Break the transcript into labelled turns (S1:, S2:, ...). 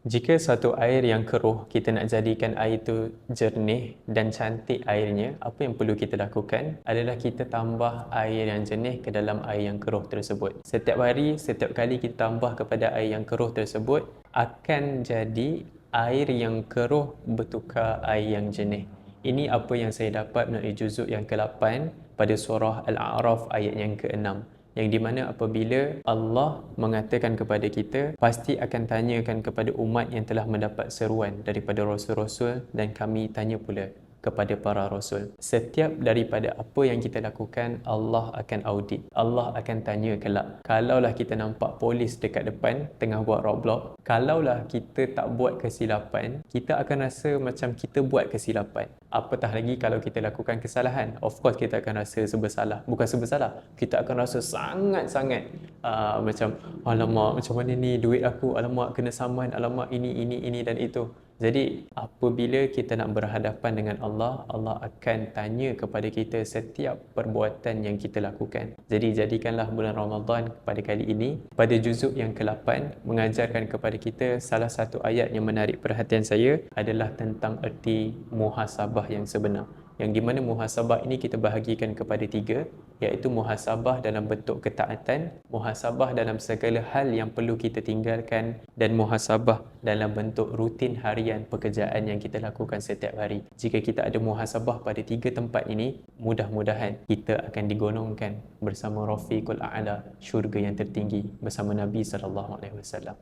S1: Jika suatu air yang keruh, kita nak jadikan air itu jernih dan cantik airnya, apa yang perlu kita lakukan adalah kita tambah air yang jernih ke dalam air yang keruh tersebut. Setiap hari, setiap kali kita tambah kepada air yang keruh tersebut, akan jadi air yang keruh bertukar air yang jernih. Ini apa yang saya dapat melalui juzuk yang ke-8 pada surah Al-A'raf ayat yang ke-6. Yang di mana apabila Allah mengatakan kepada kita, pasti akan tanyakan kepada umat yang telah mendapat seruan daripada Rasul-Rasul, dan kami tanya pula kepada para Rasul. Setiap daripada apa yang kita lakukan, Allah akan audit. Allah akan tanya kelak. Kalaulah kita nampak polis dekat depan tengah buat roadblock, kalaulah kita tak buat kesilapan, kita akan rasa macam kita buat kesilapan. Apatah lagi kalau kita lakukan kesalahan. Of course kita akan rasa sebersalah. Bukan sebersalah, kita akan rasa sangat-sangat macam alamak, macam mana ni duit aku, alamak kena saman, alamak ini dan itu. Jadi apabila kita nak berhadapan dengan Allah, Allah akan tanya kepada kita setiap perbuatan yang kita lakukan. Jadi jadikanlah bulan Ramadan pada kali ini, pada juzuk yang ke-8, mengajarkan kepada kita salah satu ayat yang menarik perhatian saya adalah tentang erti muhasabah yang sebenar. Yang di mana muhasabah ini kita bahagikan kepada 3, iaitu muhasabah dalam bentuk ketaatan, muhasabah dalam segala hal yang perlu kita tinggalkan, dan muhasabah dalam bentuk rutin harian pekerjaan yang kita lakukan setiap hari. Jika kita ada muhasabah pada 3 tempat ini, mudah-mudahan kita akan digolongkan bersama Rafiqul A'la, syurga yang tertinggi, bersama Nabi SAW.